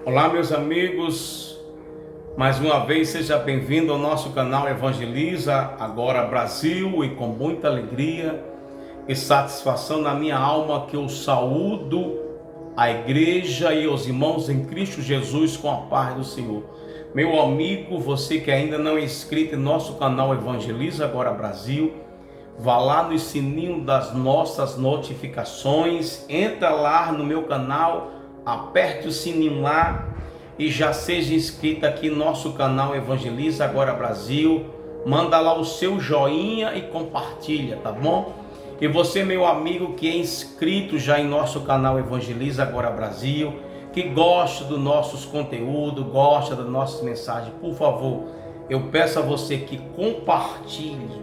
Olá, meus amigos, mais uma vez seja bem-vindo ao nosso canal Evangeliza Agora Brasil, e com muita alegria e satisfação na minha alma que eu saúdo a igreja e os irmãos em Cristo Jesus com a paz do Senhor. Meu amigo, você que ainda não é inscrito em nosso canal Evangeliza Agora Brasil, vá lá no sininho das nossas notificações, entra lá no meu canal, aperte o sininho lá e já seja inscrito aqui no nosso canal Evangeliza Agora Brasil. Manda lá o seu joinha e compartilha, tá bom? E você, meu amigo que é inscrito já em nosso canal Evangeliza Agora Brasil, que gosta dos nossos conteúdos, gosta das nossas mensagens, por favor, eu peço a você que compartilhe,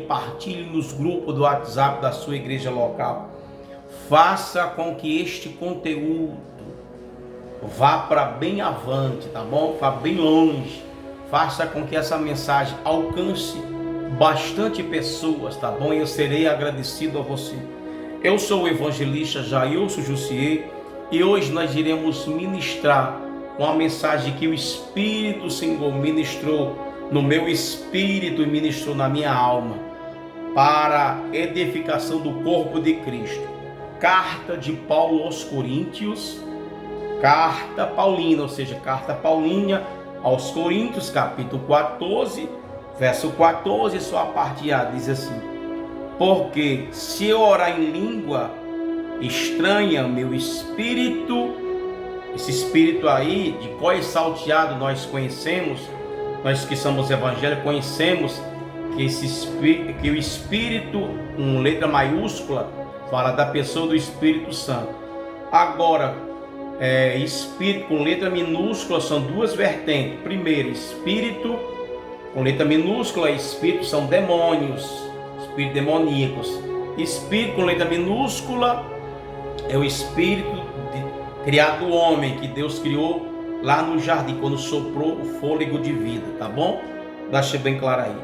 partilhe nos grupos do WhatsApp da sua igreja local. Faça com que este conteúdo vá para bem avante, tá bom? Vá bem longe. Faça com que essa mensagem alcance bastante pessoas, tá bom? Eu serei agradecido a você. Eu sou o evangelista Jailson Jussier e hoje nós iremos ministrar uma mensagem que o Espírito Senhor ministrou no meu espírito e ministrou na minha alma, para edificação do corpo de Cristo. Carta de Paulo aos Coríntios, carta paulina, ou seja, carta paulinha aos Coríntios, capítulo 14, verso 14, só a parte A, diz assim: porque se eu orar em língua estranha, meu espírito, esse espírito aí, de cós salteado, nós conhecemos, nós que somos evangélicos conhecemos que o Espírito, com letra maiúscula, fala da pessoa do Espírito Santo. Agora, Espírito com letra minúscula são duas vertentes. Primeiro, Espírito com letra minúscula, Espírito são demônios, espíritos demoníacos. Espírito com letra minúscula é o Espírito criado do homem, que Deus criou lá no jardim, quando soprou o fôlego de vida, tá bom? Deixa bem claro aí.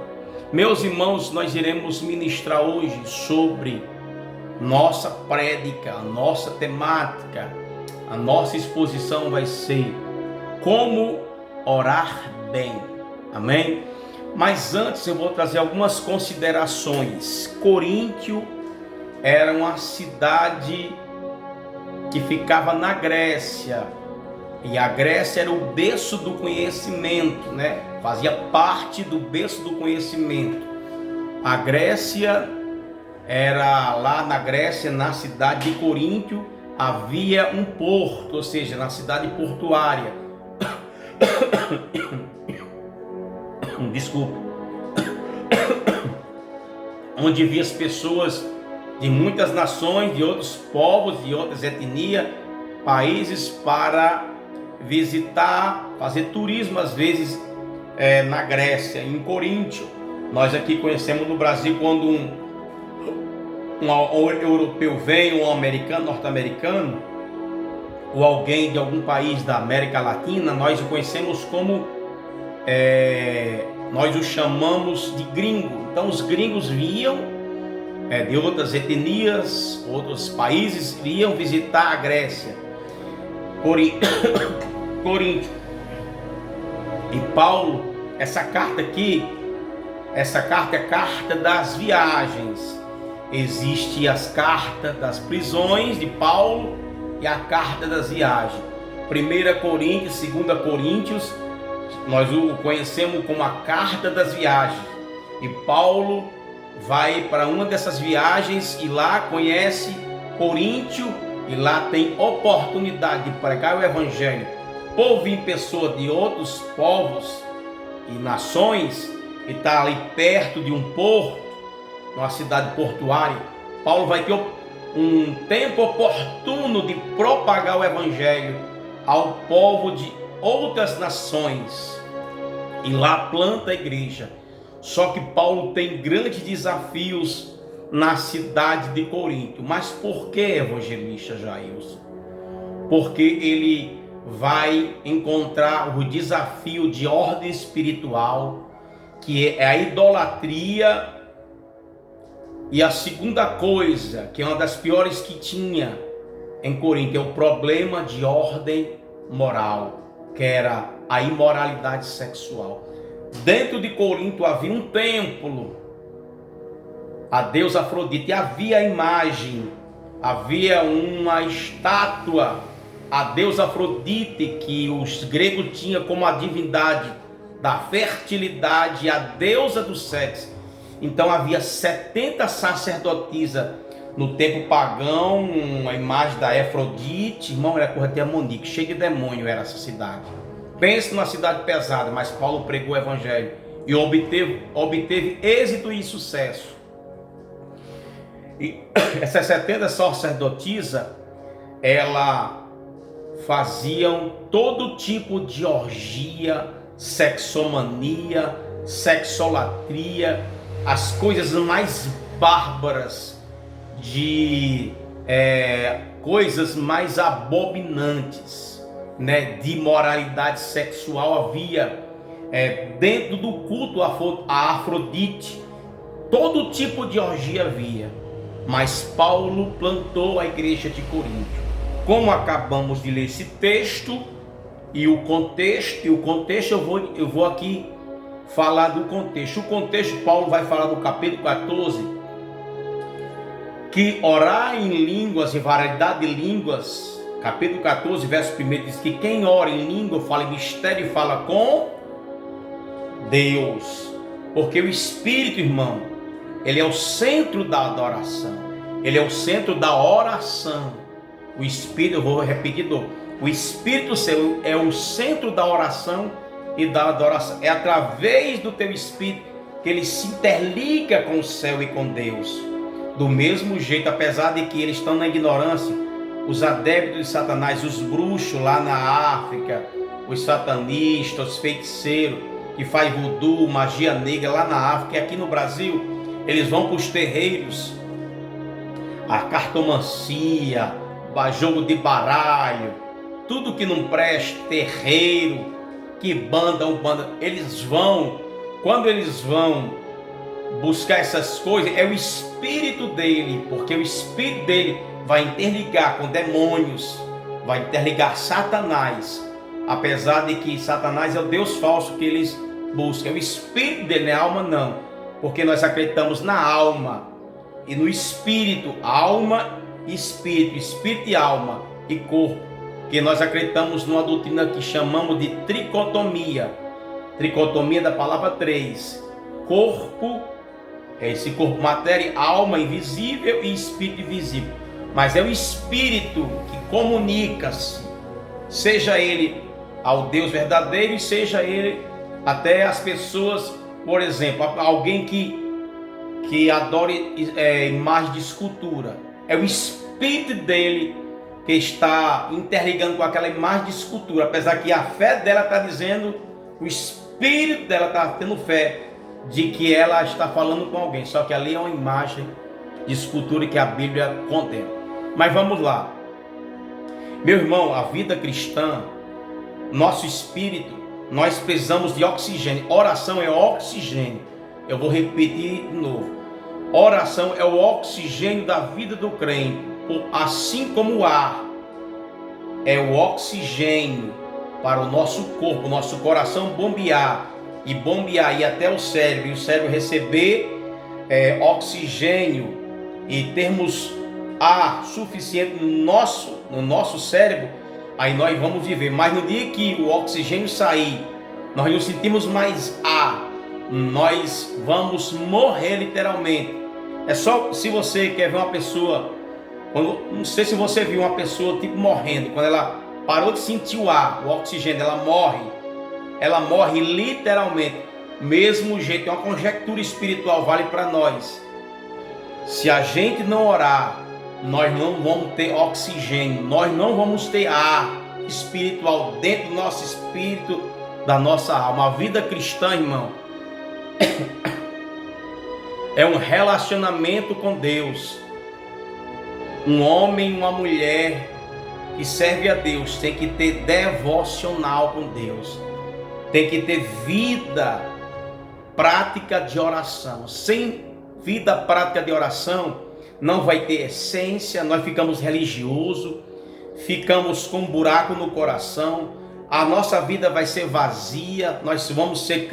Meus irmãos, nós iremos ministrar hoje sobre nossa prédica, a nossa temática, a nossa exposição vai ser como orar bem, amém? Mas antes eu vou trazer algumas considerações. Coríntio era uma cidade que ficava na Grécia, e a Grécia era o berço do conhecimento, né? Fazia parte do berço do conhecimento. A Grécia era lá na Grécia, na cidade de Coríntio, havia um porto, ou seja, na cidade portuária. Desculpa. Onde havia as pessoas de muitas nações, de outros povos, de outras etnias, países, para visitar, fazer turismo às vezes na Grécia, em Coríntio. Nós aqui conhecemos no Brasil quando um europeu vem, um americano, norte-americano, ou alguém de algum país da América Latina, nós o conhecemos como, nós o chamamos de gringo. Então os gringos vinham de outras etnias, outros países, vinham visitar a Grécia, Coríntio. E Paulo, essa carta aqui, essa carta é a carta das viagens. Existe as cartas das prisões de Paulo e a carta das viagens. 1 Coríntios, 2 Coríntios, nós o conhecemos como a carta das viagens. E Paulo vai para uma dessas viagens e lá conhece Coríntio, e lá tem oportunidade de pregar o evangelho. Povo em pessoa de outros povos e nações, e está ali perto de um porto, numa cidade portuária. Paulo vai ter um tempo oportuno de propagar o evangelho ao povo de outras nações, e lá planta a igreja. Só que Paulo tem grandes desafios na cidade de Corinto. Mas por que, evangelista Jailson? Porque ele vai encontrar o desafio de ordem espiritual, que é a idolatria, e a segunda coisa, que é uma das piores que tinha em Corinto, é o problema de ordem moral, que era a imoralidade sexual. Dentro de Corinto havia um templo a deusa Afrodite, havia a imagem, havia uma estátua a deusa Afrodite, que os gregos tinham como a divindade da fertilidade, a deusa do sexo. Então havia 70 sacerdotisas no tempo pagão, a imagem da Afrodite. Irmão, era coisa demônica, cheia de demônio era essa cidade. Pense numa cidade pesada, mas Paulo pregou o evangelho e obteve êxito e sucesso. E essas 70 sacerdotisas, elas faziam todo tipo de orgia, sexomania, sexolatria, as coisas mais bárbaras, coisas mais abominantes, né, de moralidade sexual havia dentro do culto a Afrodite. Todo tipo de orgia havia, mas Paulo plantou a igreja de Corinto. Como acabamos de ler esse texto e o contexto eu vou aqui falar do contexto. O contexto, Paulo vai falar no capítulo 14, que orar em línguas e variedade de línguas, capítulo 14, verso 1, diz que quem ora em língua, fala em mistério e fala com Deus. Porque o Espírito, irmão, ele é o centro da adoração, ele é o centro da oração. O Espírito, eu vou repetir, o Espírito seu é o centro da oração e da adoração. É através do teu Espírito que ele se interliga com o céu e com Deus. Do mesmo jeito, apesar de que eles estão na ignorância, os adeptos de Satanás, os bruxos lá na África, os satanistas, os feiticeiros que faz voodoo, magia negra lá na África e aqui no Brasil, eles vão para os terreiros, a cartomancia, jogo de baralho, tudo que não presta, terreiro, que banda, eles vão, quando eles vão buscar essas coisas, é o espírito dele, porque o espírito dele vai interligar com demônios, vai interligar Satanás, apesar de que Satanás é o Deus falso que eles buscam, o espírito dele, não é a alma não, porque nós acreditamos na alma e no espírito, alma espírito, espírito e alma e corpo, que nós acreditamos numa doutrina que chamamos de tricotomia da palavra três: corpo, esse corpo, matéria, alma invisível e espírito invisível. Mas é o espírito que comunica-se, seja ele ao Deus verdadeiro e seja ele até as pessoas, por exemplo, alguém que adore imagem de escultura. É o espírito dele que está interligando com aquela imagem de escultura, apesar que a fé dela está dizendo, o espírito dela está tendo fé de que ela está falando com alguém, só que ali é uma imagem de escultura que a Bíblia contém. Mas vamos lá, meu irmão, a vida cristã, nosso espírito, nós precisamos de oxigênio. Oração é oxigênio. Eu vou repetir de novo. Oração é o oxigênio da vida do crente, assim como o ar é o oxigênio para o nosso corpo, nosso coração bombear e até o cérebro, e o cérebro receber oxigênio e termos ar suficiente no nosso cérebro, aí nós vamos viver. Mas no dia que o oxigênio sair, nós não sentimos mais ar, nós vamos morrer literalmente. É só se você quer ver uma pessoa, não sei se você viu uma pessoa tipo morrendo, quando ela parou de sentir o ar, o oxigênio, ela morre literalmente. Mesmo jeito, é uma conjectura espiritual, vale para nós. Se a gente não orar, nós não vamos ter oxigênio, nós não vamos ter ar espiritual dentro do nosso espírito, da nossa alma. A vida cristã, irmão, é um relacionamento com Deus. Um homem e uma mulher que serve a Deus tem que ter devocional com Deus, tem que ter vida prática de oração. Sem vida prática de oração não vai ter essência, nós ficamos religiosos, ficamos com um buraco no coração, a nossa vida vai ser vazia, nós vamos ser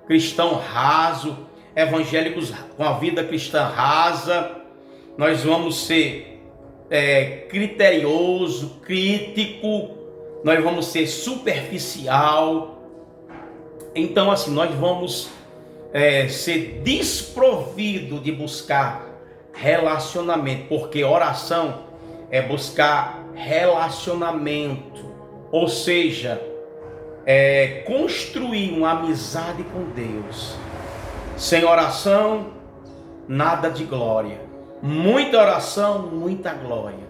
cristão raso, evangélicos com a vida cristã rasa, nós vamos ser criterioso, crítico, nós vamos ser superficial. Então assim, nós vamos ser desprovido de buscar relacionamento, porque oração é buscar relacionamento, ou seja, construir uma amizade com Deus. Sem oração, nada de glória. Muita oração, muita glória.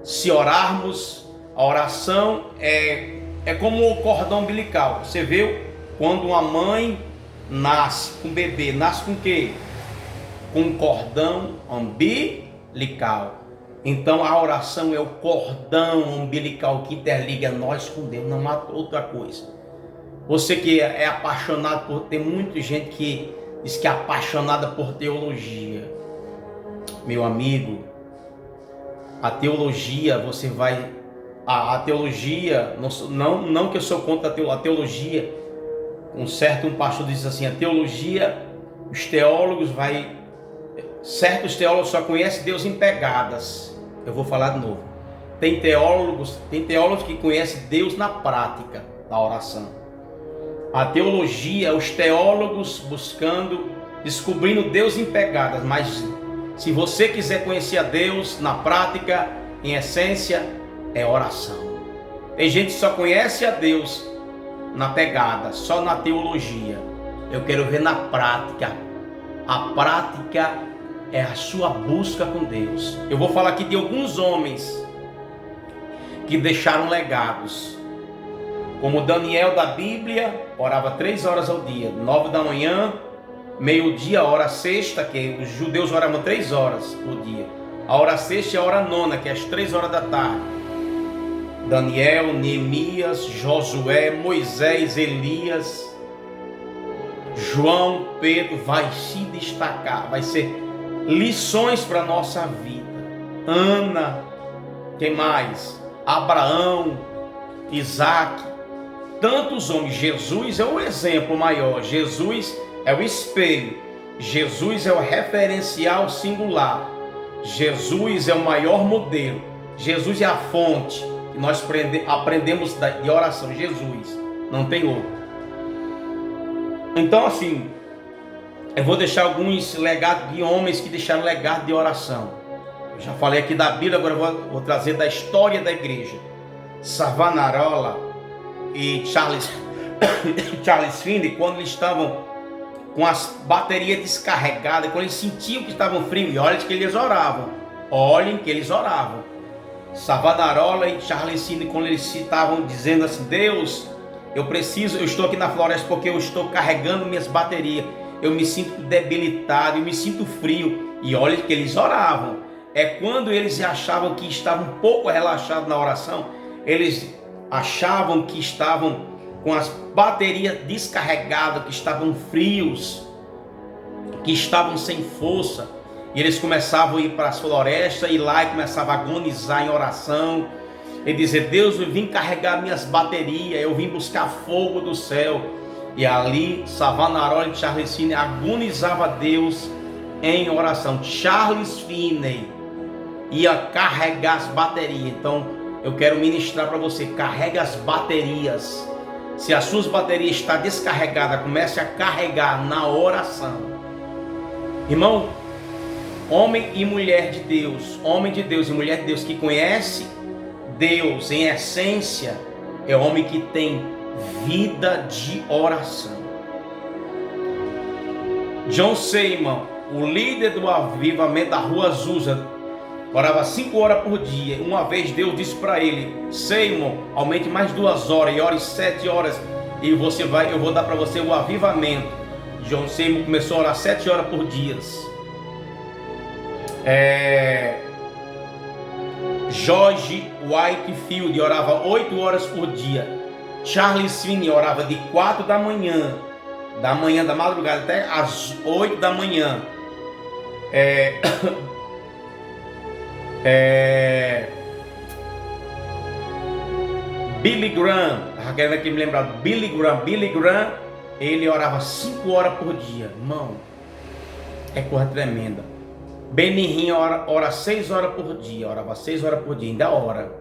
Se orarmos, a oração é como o cordão umbilical. Você viu? Quando uma mãe nasce com um bebê, nasce com o quê? Com um cordão umbilical. Então a oração é o cordão umbilical que interliga nós com Deus, não há outra coisa. Você que é apaixonado por... Tem muita gente que diz que é apaixonada por teologia. Meu amigo, a teologia, você vai... A teologia, não que eu sou contra a teologia, um pastor diz assim, a teologia, os teólogos certos teólogos só conhecem Deus em pegadas. Eu vou falar de novo. Tem teólogos que conhecem Deus na prática da oração. A teologia, os teólogos descobrindo Deus em pegadas, mas se você quiser conhecer a Deus na prática, em essência, é oração. Tem gente que só conhece a Deus na pegada, só na teologia. Eu quero ver na prática. A prática é a sua busca com Deus. Eu vou falar aqui de alguns homens que deixaram legados. Como Daniel da Bíblia, orava 3 horas ao dia, 9 da manhã, meio-dia, hora sexta, que os judeus oravam 3 horas por dia. A hora sexta e a hora nona, que é às 3 horas da tarde. Daniel, Neemias, Josué, Moisés, Elias, João, Pedro, vai se destacar, vai ser lições para a nossa vida. Ana, quem mais? Abraão, Isaac, tantos homens. Jesus é o exemplo maior, Jesus é o espelho, Jesus é o referencial singular, Jesus é o maior modelo, Jesus é a fonte que nós aprendemos de oração. Jesus, não tem outro. Então assim, eu vou deixar alguns legados de homens que deixaram legado de oração. Eu já falei aqui da Bíblia, agora vou trazer da história da igreja. Savonarola e Charles Finney, quando eles estavam com as baterias descarregadas, quando eles sentiam que estavam frios, e olhem que eles oravam. Savonarola e Charles Finney, quando eles estavam dizendo assim, Deus, eu estou aqui na floresta porque eu estou carregando minhas baterias, eu me sinto debilitado, eu me sinto frio, e olha que eles oravam. É quando eles achavam que estavam um pouco relaxados na oração, eles achavam que estavam com as baterias descarregadas, que estavam frios, que estavam sem força, e eles começavam a ir para as florestas, e lá começavam a agonizar em oração, e dizer, Deus, eu vim carregar minhas baterias, eu vim buscar fogo do céu. E ali, Savonarola e Charles Finney agonizava a Deus em oração. Charles Finney ia carregar as baterias. Então, eu quero ministrar para você, carregue as baterias. Se as suas baterias estão descarregadas, comece a carregar na oração. Irmão, homem e mulher de Deus, homem de Deus e mulher de Deus que conhece Deus em essência, é homem que tem vida de oração. John Seymour, o líder do avivamento da Rua Azusa, orava 5 horas por dia. Uma vez Deus disse para ele, Seymour, aumente mais 2 horas e ore 7 horas e eu vou dar para você o avivamento. John Seymour começou a orar 7 horas por dia. George Whitefield orava 8 horas por dia. Charles Finney orava de 4 da manhã, da madrugada até às 8 da manhã. Billy Graham, querendo aqui me lembrar, Billy Graham, ele orava 5 horas por dia, irmão, é coisa tremenda. Benny Hinn ora 6 horas por dia, orava 6 horas por dia, ainda ora.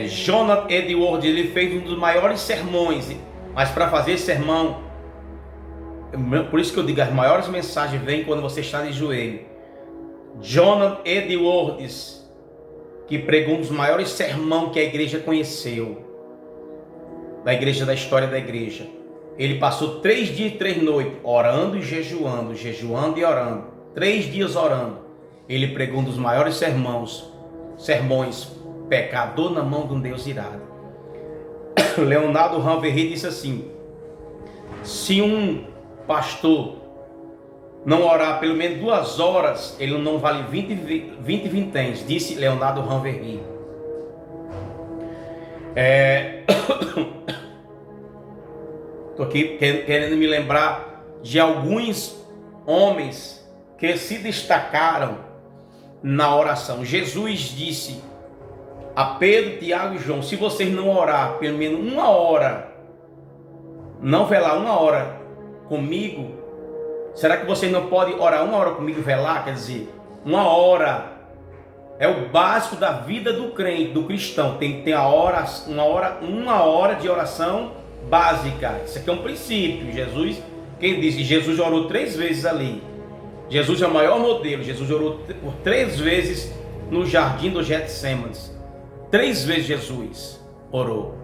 Jonathan Edwards, ele fez um dos maiores sermões, mas para fazer esse sermão, por isso que eu digo, as maiores mensagens vêm quando você está de joelho. Jonathan Edwards, que pregou um dos maiores sermões que a igreja conheceu, da igreja, da história da igreja. Ele passou 3 dias e 3 noites, orando e jejuando, jejuando e orando, 3 dias orando. Ele pregou um dos maiores sermões, pecador na mão de um Deus irado. Leonardo Ravenhill disse assim: se um pastor não orar pelo menos 2 horas, ele não vale 20 vinténs, disse Leonardo Ravenhill. Estou aqui querendo me lembrar de alguns homens que se destacaram na oração. Jesus disse a Pedro, Tiago e João: se vocês não orar pelo menos 1 hora, não velar 1 hora comigo, será que vocês não podem orar 1 hora comigo e velar? Quer dizer, 1 hora é o básico da vida do crente, do cristão. Tem que ter uma hora de oração básica. Isso aqui é um princípio. Quem disse? Jesus orou 3 vezes ali. Jesus é o maior modelo. Jesus orou por 3 vezes no jardim do Getsêmanes. 3 vezes Jesus orou.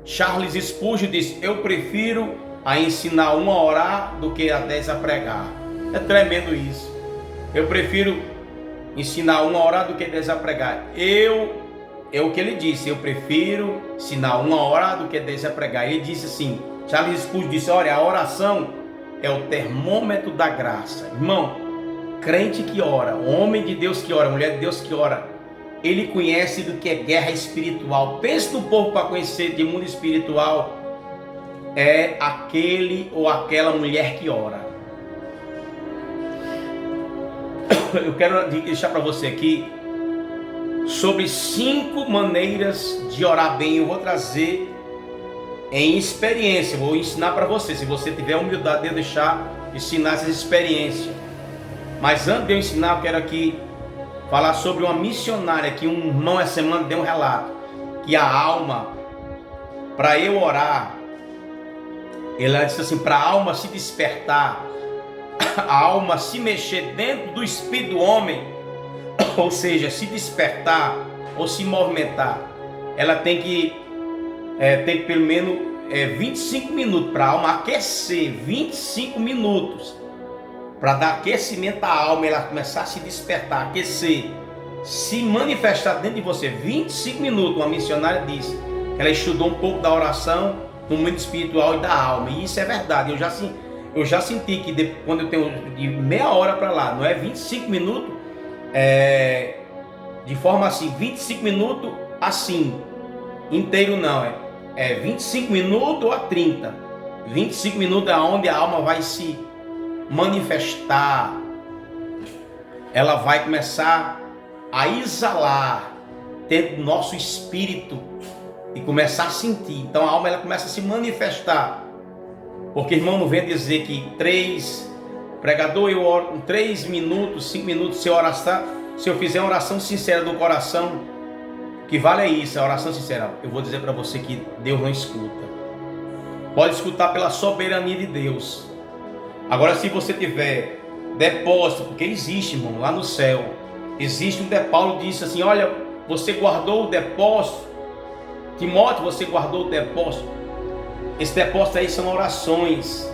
Charles Spurgeon disse: eu prefiro a ensinar 1 a orar do que a 10 a pregar. É tremendo isso. Eu prefiro ensinar 1 a orar do que 10 a pregar. É o que ele disse: eu prefiro ensinar 1 a orar do que 10 a pregar. Ele disse assim, Charles Spurgeon disse: olha, a oração é o termômetro da graça. Irmão, crente que ora, homem de Deus que ora, mulher de Deus que ora, ele conhece do que é guerra espiritual. Pense no povo para conhecer de mundo espiritual. É aquele ou aquela mulher que ora. Eu quero deixar para você aqui sobre 5 maneiras de orar bem. Eu vou trazer em experiência, vou ensinar para você. Se você tiver a humildade de eu ensinar essas experiências. Mas antes de eu ensinar, eu quero aqui falar sobre uma missionária que um irmão essa semana deu um relato, que a alma, para eu orar, ela disse assim, para a alma se despertar, a alma se mexer dentro do espírito do homem, ou seja, se despertar ou se movimentar, ela tem que pelo menos 25 minutos para a alma aquecer, 25 minutos, para dar aquecimento à alma, ela começar a se despertar, aquecer, se manifestar dentro de você. 25 minutos, uma missionária disse, ela estudou um pouco da oração no mundo espiritual e da alma, e isso é verdade. Eu já senti que quando eu tenho de meia hora para lá, não é 25 minutos, de forma assim, 25 minutos assim, inteiro não, é 25 minutos a 30, 25 minutos é onde a alma vai se manifestar, ela vai começar a exalar dentro do nosso espírito e começar a sentir. Então a alma ela começa a se manifestar, porque irmão, não vem dizer que pregador, eu oro em 3 minutos, 5 minutos, se eu fizer uma oração sincera do coração, que vale é isso, a oração sincera. Eu vou dizer para você que Deus não escuta. Pode escutar pela soberania de Deus. Agora, se você tiver depósito, porque existe, irmão, lá no céu, existe um depósito. Paulo disse assim, olha, você guardou o depósito, Timóteo, você guardou o depósito. Esse depósito aí são orações,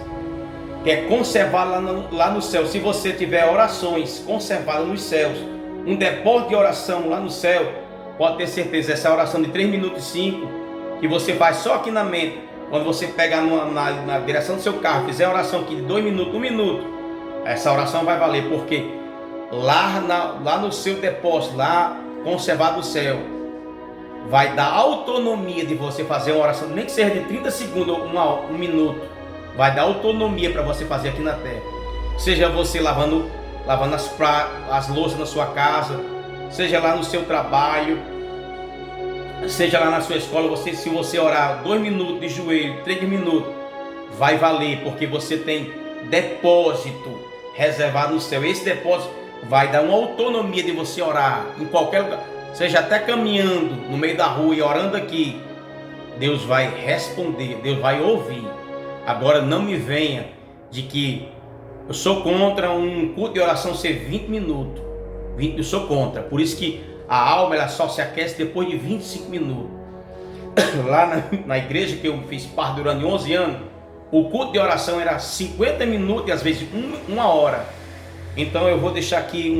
que é conservado lá no céu. Se você tiver orações conservadas nos céus, um depósito de oração lá no céu, pode ter certeza, essa oração de 3 minutos e 5, que você faz só aqui na mente, quando você pegar na direção do seu carro, fizer a oração aqui de 2 minutos, 1 minuto, essa oração vai valer, porque lá no seu depósito, lá conservado no céu, vai dar autonomia de você fazer uma oração, nem que seja de 30 segundos ou 1 minuto, vai dar autonomia para você fazer aqui na terra. Seja você lavando as louças na sua casa, seja lá no seu trabalho, seja lá na sua escola, se você orar 2 minutos de joelho, 3 minutos, vai valer, porque você tem depósito reservado no céu. Esse depósito vai dar uma autonomia de você orar em qualquer lugar, seja até caminhando no meio da rua e orando aqui. Deus vai responder, Deus vai ouvir. Agora não me venha de que eu sou contra um culto de oração ser 20 minutos. Eu sou contra. Por isso que a alma ela só se aquece depois de 25 minutos. Lá na igreja que eu fiz parte durante 11 anos, o culto de oração era 50 minutos e às vezes uma hora. Então eu vou deixar aqui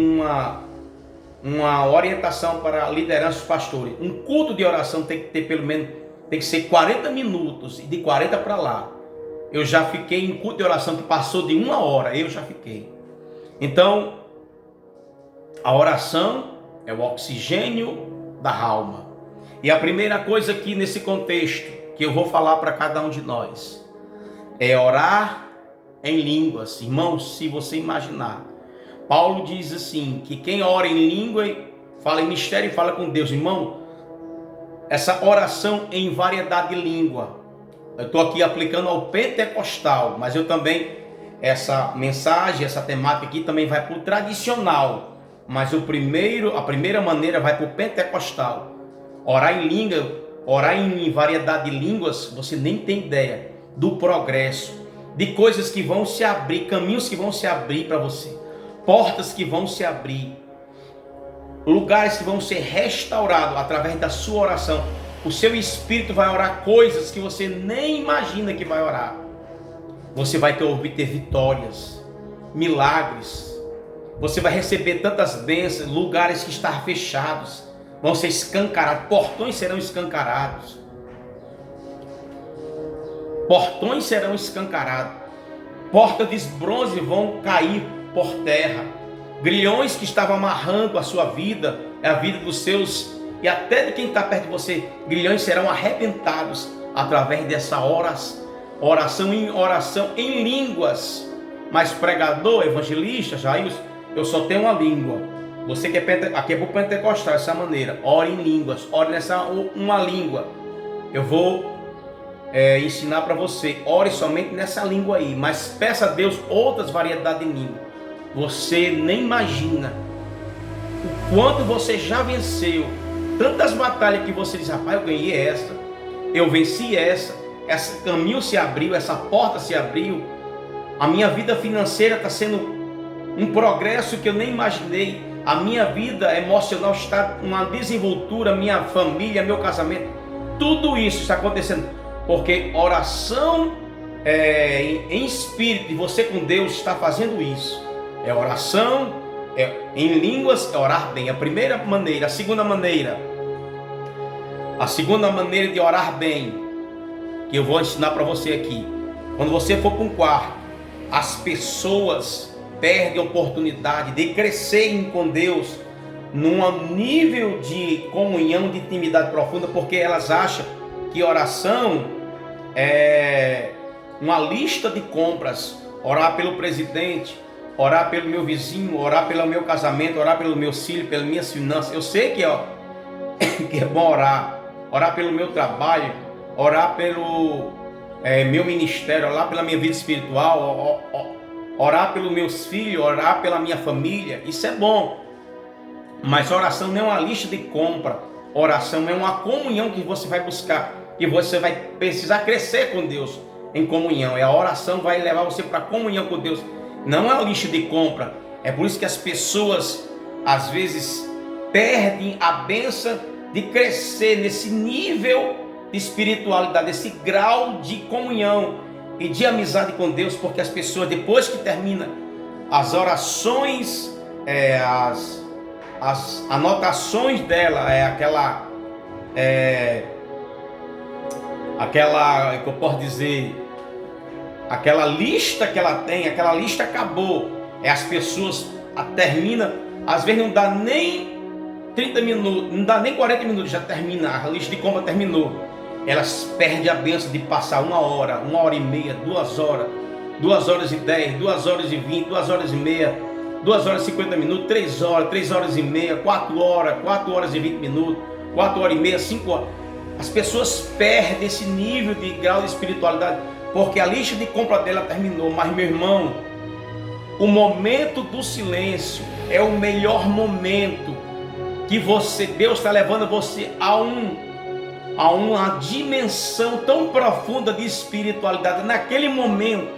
uma orientação para a liderança dos pastores. Um culto de oração tem que ter pelo menos, tem que ser 40 minutos e de 40 para lá. Eu já fiquei em culto de oração que passou de 1 hora, eu já fiquei. Então, a oração é o oxigênio da alma. E a primeira coisa aqui nesse contexto que eu vou falar para cada um de nós é orar em línguas. Irmãos, se você imaginar, Paulo diz assim, que quem ora em língua, fala em mistério e fala com Deus. Irmão, essa oração em variedade de língua, eu estou aqui aplicando ao pentecostal, mas eu também, essa mensagem, essa temática aqui também vai para o tradicional, mas a primeira maneira vai para o pentecostal. Orar em língua, orar em variedade de línguas, você nem tem ideia do progresso, de coisas que vão se abrir, caminhos que vão se abrir para você, portas que vão se abrir, lugares que vão ser restaurados através da sua oração. O seu espírito vai orar coisas que você nem imagina que vai orar. Você vai obter vitórias, milagres. Você vai receber tantas bênçãos, lugares que estão fechados vão ser escancarados, portões serão escancarados. Portões serão escancarados. Portas de bronze vão cair por terra. Grilhões que estavam amarrando a sua vida, a vida dos seus e até de quem está perto de você, grilhões serão arrebentados através dessa oração em línguas. Mas pregador, evangelista, Jair, eu só tenho uma língua. Você que aqui é para o pentecostal, dessa maneira, ore em línguas, ore nessa uma língua. Eu vou ensinar para você, ore somente nessa língua aí, mas peça a Deus outras variedades de língua. Você nem imagina o quanto você já venceu. Tantas batalhas que você diz, rapaz, eu ganhei essa, eu venci esse caminho se abriu, essa porta se abriu, a minha vida financeira está sendo um progresso que eu nem imaginei, a minha vida emocional está uma desenvoltura, minha família, meu casamento, tudo isso está acontecendo, porque oração em espírito, e você com Deus está fazendo isso, oração, em línguas, é orar bem. A primeira maneira. A segunda maneira de orar bem, que eu vou ensinar para você aqui. Quando você for para um quarto, as pessoas perdem a oportunidade de crescerem com Deus num nível de comunhão, de intimidade profunda, porque elas acham que oração é uma lista de compras. Orar pelo presidente, orar pelo meu vizinho, orar pelo meu casamento, orar pelo meu filho, pelas minhas finanças. Eu sei que é bom orar pelo meu trabalho, orar pelo meu ministério, orar pela minha vida espiritual, orar pelos meus filhos, orar pela minha família. Isso é bom, mas oração não é uma lista de compra. Oração é uma comunhão que você vai buscar, que você vai precisar crescer com Deus em comunhão. A oração vai levar você para a comunhão com Deus. Não é uma lista de compra. É por isso que as pessoas às vezes perdem a bênção de crescer nesse nível de espiritualidade, esse grau de comunhão e de amizade com Deus, porque as pessoas, depois que termina as orações, as anotações dela, aquela que eu posso dizer, aquela lista que ela tem, aquela lista acabou. As pessoas terminam, às vezes não dá nem 30 minutos, não dá nem 40 minutos, já termina, a lista de compra terminou. Elas perdem a bênção de passar 1 hora, 1h30, 2 horas, 2h10, 2h20, 2h30, 2h50 minutos, 3 horas, 3 horas e meia, 4 horas, 4 horas e 20 minutos, 4 horas e meia, 5 horas. As pessoas perdem esse nível de grau de espiritualidade, porque a lista de compra dela terminou. Mas, meu irmão, o momento do silêncio é o melhor momento que Deus está levando você a uma dimensão tão profunda de espiritualidade. Naquele momento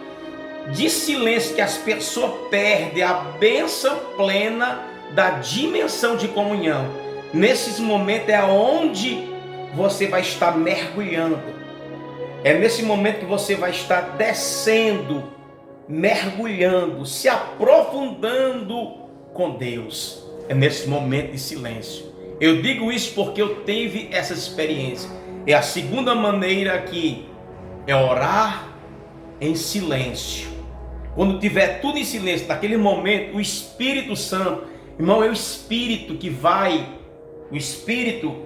de silêncio que as pessoas perdem a bênção plena da dimensão de comunhão. Nesses momentos é onde você vai estar mergulhando. É nesse momento que você vai estar descendo, mergulhando, se aprofundando com Deus. É nesse momento de silêncio. Eu digo isso porque eu tive essa experiência. É a segunda maneira aqui, é orar em silêncio. Quando tiver tudo em silêncio, naquele momento, o Espírito Santo, irmão, é o Espírito que vai, o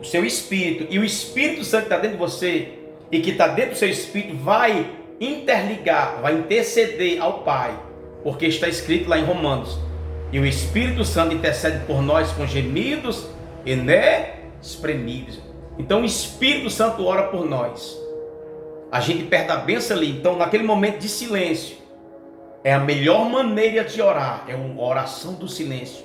seu Espírito e o Espírito Santo que está dentro de você e que está dentro do seu Espírito vai interligar, vai interceder ao Pai, porque está escrito lá em Romanos, e o Espírito Santo intercede por nós com gemidos inexprimíveis. Então o Espírito Santo ora por nós, a gente perde a bênção ali. Então naquele momento de silêncio, é a melhor maneira de orar, é uma oração do silêncio.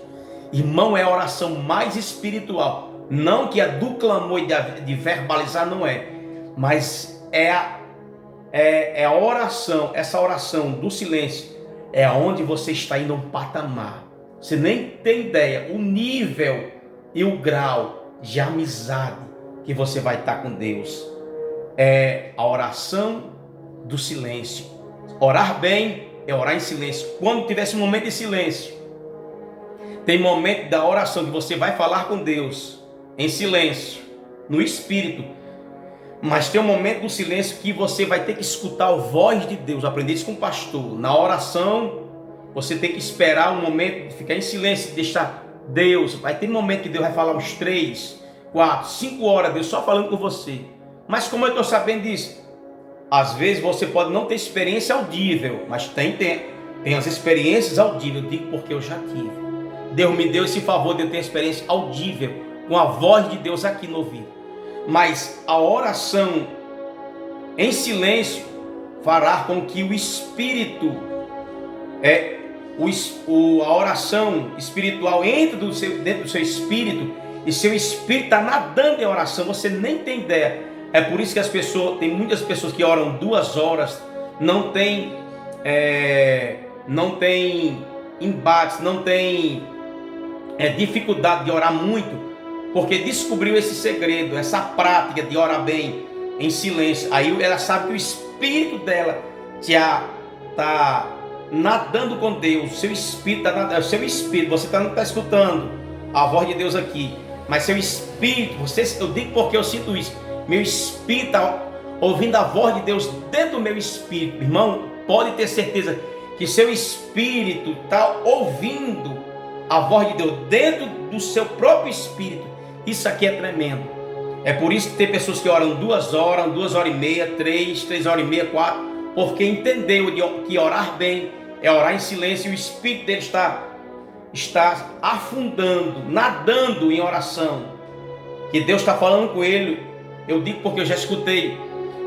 Irmão, é a oração mais espiritual, não que a do clamor e de verbalizar não é, mas é a oração, essa oração do silêncio, é onde você está indo a um patamar. Você nem tem ideia o nível e o grau de amizade que você vai estar com Deus. É a oração do silêncio. Orar bem é orar em silêncio. Quando tiver esse momento de silêncio, tem momento da oração que você vai falar com Deus em silêncio, no Espírito. Mas tem um momento do silêncio que você vai ter que escutar a voz de Deus. Aprendi isso com o pastor. Na oração, você tem que esperar um momento de ficar em silêncio, deixar Deus. Vai ter um momento que Deus vai falar uns 3, 4, 5 horas, Deus só falando com você. Mas como eu estou sabendo disso? Às vezes você pode não ter experiência audível, mas tem as experiências audíveis. Eu digo porque eu já tive. Deus me deu esse favor de eu ter experiência audível, com a voz de Deus aqui no ouvido. Mas a oração em silêncio fará com que o Espírito, a oração espiritual entre dentro do seu Espírito, e seu Espírito está nadando em oração, você nem tem ideia. É por isso que tem muitas pessoas que oram 2 horas, não tem embates, não tem dificuldade de orar muito, porque descobriu esse segredo, essa prática de orar bem em silêncio. Aí ela sabe que o Espírito dela já está nadando com Deus. Seu Espírito está nadando, seu Espírito, você não está escutando a voz de Deus aqui, mas seu Espírito, eu digo porque eu sinto isso, meu Espírito está ouvindo a voz de Deus dentro do meu Espírito. Irmão, pode ter certeza que seu Espírito está ouvindo a voz de Deus dentro do seu próprio Espírito. Isso aqui é tremendo. É por isso que tem pessoas que oram 2 horas, 2 horas e meia, 3 horas e meia, 4, porque entendeu que orar bem é orar em silêncio, e o Espírito dele está afundando, nadando em oração, que Deus está falando com ele. Eu digo porque eu já escutei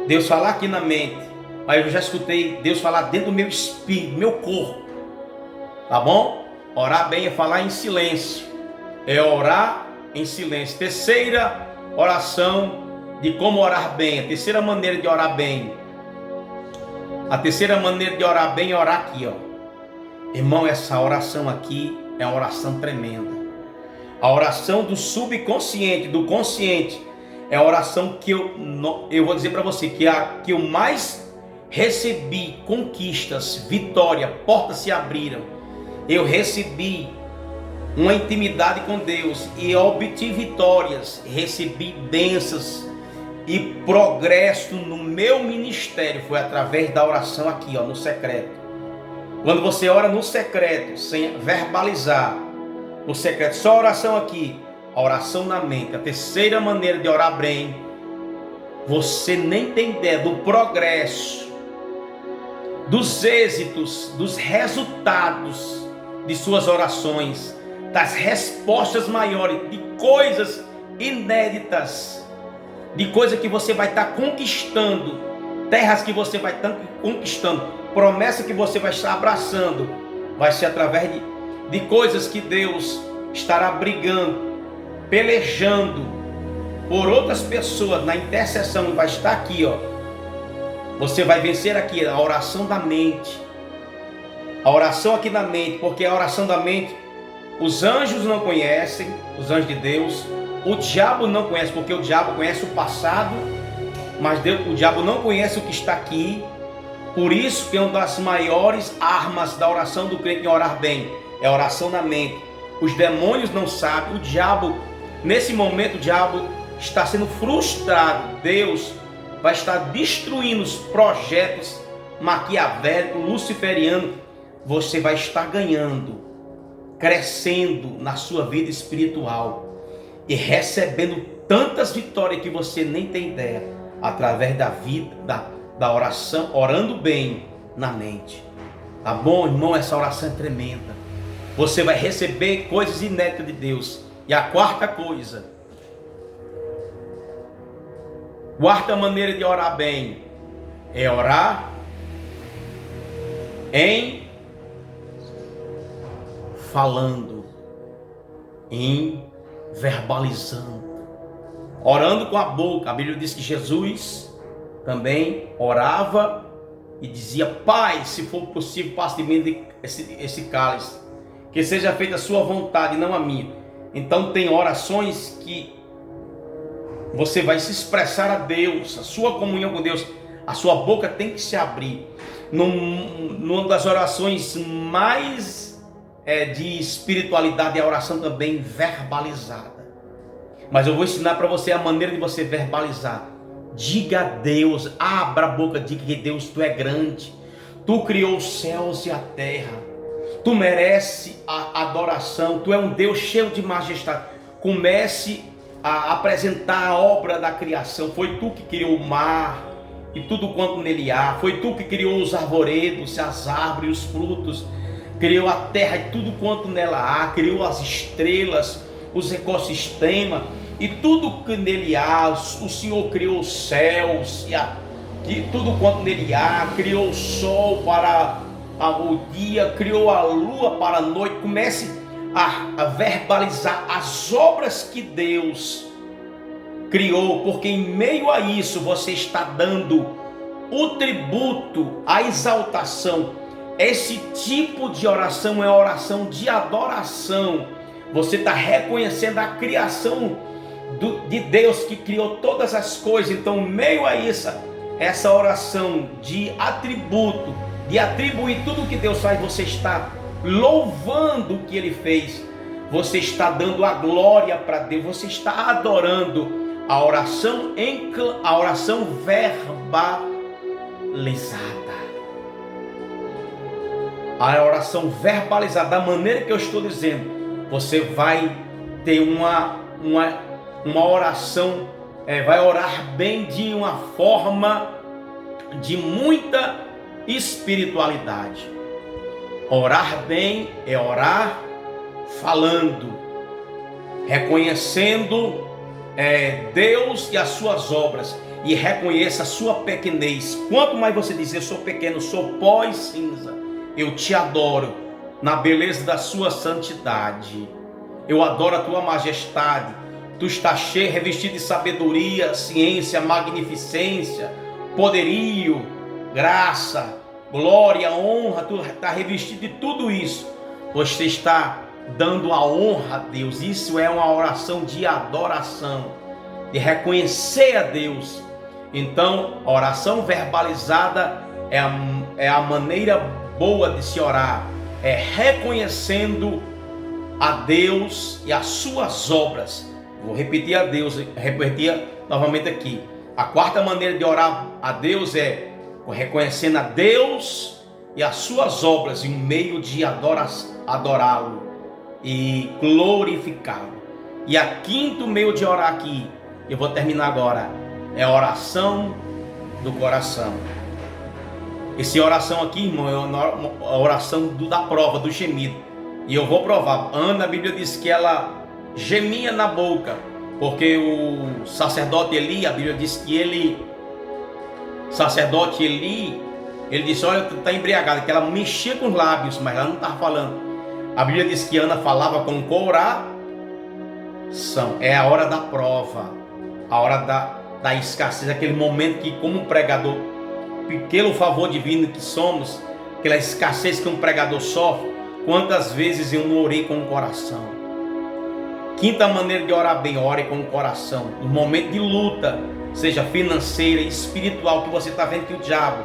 Deus falar aqui na mente, mas eu já escutei Deus falar dentro do meu espírito, meu corpo. Tá bom? Orar bem é falar em silêncio, é orar em silêncio. Terceira oração de como orar bem, a terceira maneira de orar bem. A terceira maneira de orar bem é orar aqui, ó. Irmão, essa oração aqui é uma oração tremenda. A oração do subconsciente, do consciente, é a oração que eu vou dizer para você que que eu mais recebi conquistas, vitória, portas se abriram. Eu recebi uma intimidade com Deus e obtive vitórias, recebi bênçãos e progresso no meu ministério. Foi através da oração aqui, ó, no secreto. Quando você ora no secreto, sem verbalizar, no secreto, só oração aqui, a oração na mente. A terceira maneira de orar bem, você nem tem ideia do progresso, dos êxitos, dos resultados de suas orações, das respostas maiores, de coisas inéditas, de coisas que você vai estar conquistando, terras que você vai estar conquistando, promessa que você vai estar abraçando, vai ser através de coisas que Deus estará brigando, pelejando por outras pessoas na intercessão, vai estar aqui, ó. Você vai vencer aqui a oração da mente, a oração aqui da mente, porque a oração da mente os anjos não conhecem, os anjos de Deus, o diabo não conhece, porque o diabo conhece o passado, mas o diabo não conhece o que está aqui. Por isso que é uma das maiores armas da oração do crente em orar bem, é a oração na mente. Os demônios não sabem, o diabo, nesse momento o diabo está sendo frustrado. Deus vai estar destruindo os projetos maquiavélicos, luciferianos. Você vai estar ganhando, crescendo na sua vida espiritual e recebendo tantas vitórias que você nem tem ideia, através da vida, da oração, orando bem na mente. Tá bom, irmão? Essa oração é tremenda. Você vai receber coisas inéditas de Deus. E a quarta coisa, quarta maneira de orar bem, é orar em falando, em verbalizando, orando com a boca. A Bíblia diz que Jesus também orava e dizia: Pai, se for possível, passe de mim esse cálice, que seja feita a sua vontade, não a minha. Então tem orações que você vai se expressar a Deus, a sua comunhão com Deus, a sua boca tem que se abrir. Numa das orações mais de espiritualidade é a oração também verbalizada. Mas eu vou ensinar para você a maneira de você verbalizar. Diga a Deus, abra a boca, diga que Deus, tu é grande, tu criou os céus e a terra, tu merece a adoração, tu é um Deus cheio de majestade. Comece a apresentar a obra da criação. Foi tu que criou o mar e tudo quanto nele há, foi tu que criou os arvoredos, as árvores, os frutos, criou a terra e tudo quanto nela há, criou as estrelas, os ecossistemas e tudo que nele há. O Senhor criou os céus e tudo quanto nele há, criou o sol para o dia, criou a lua para a noite. Comece a verbalizar as obras que Deus criou, porque em meio a isso você está dando o tributo, a exaltação. Esse tipo de oração é a oração de adoração. Você está reconhecendo a criação de Deus que criou todas as coisas. Então, meio a isso, essa oração de atributo, de atribuir tudo que Deus faz, você está louvando o que Ele fez. Você está dando a glória para Deus. Você está adorando. A oração verbalizada. A oração verbalizada, da maneira que eu estou dizendo, você vai ter uma oração, vai orar bem de uma forma de muita espiritualidade. Orar bem é orar falando, reconhecendo Deus e as suas obras, e reconheça a sua pequenez. Quanto mais você dizer: eu sou pequeno, sou pó e cinza, eu te adoro na beleza da sua santidade, eu adoro a tua majestade, tu estás cheio, revestido de sabedoria, ciência, magnificência, poderio, graça, glória, honra. Tu está revestido de tudo isso. Você está dando a honra a Deus. Isso é uma oração de adoração, de reconhecer a Deus. Então, a oração verbalizada é a maneira boa de se orar, é reconhecendo a Deus e as suas obras. Vou repetir novamente aqui. A quarta maneira de orar a Deus é reconhecendo a Deus e as suas obras, em meio de adorá-lo e glorificá-lo. E a quinto meio de orar aqui, eu vou terminar agora, é a oração do coração. Essa oração aqui, irmão, é a oração da prova, do gemido. E eu vou provar. Ana, a Bíblia diz que ela gemia na boca, Porque o sacerdote Eli, a Bíblia diz que ele disse, olha, tu está embriagado, que ela mexia com os lábios, mas ela não estava falando. A Bíblia diz que Ana falava com coração. É a hora da prova, a hora da escassez, aquele momento que, como um pregador, pelo favor divino que somos, aquela escassez que um pregador sofre. Quantas vezes eu não orei com o coração? Quinta maneira de orar bem: ore com o coração. No momento de luta, seja financeira, espiritual, que você está vendo que o diabo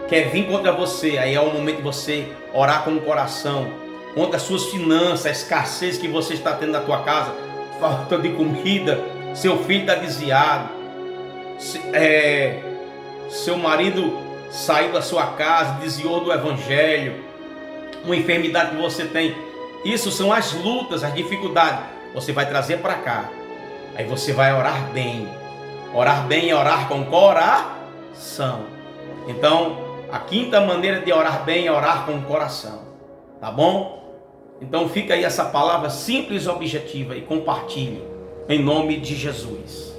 quer vir contra você, aí é o momento de você orar com o coração, contra as suas finanças, a escassez que você está tendo na tua casa, falta de comida, seu filho está desviado, seu marido saiu da sua casa, desviou do evangelho, uma enfermidade que você tem. Isso são as lutas, as dificuldades. Você vai trazer para cá. Aí você vai orar bem. Orar bem é orar com coração. Então, a quinta maneira de orar bem é orar com coração. Tá bom? Então fica aí essa palavra simples e objetiva e compartilhe em nome de Jesus.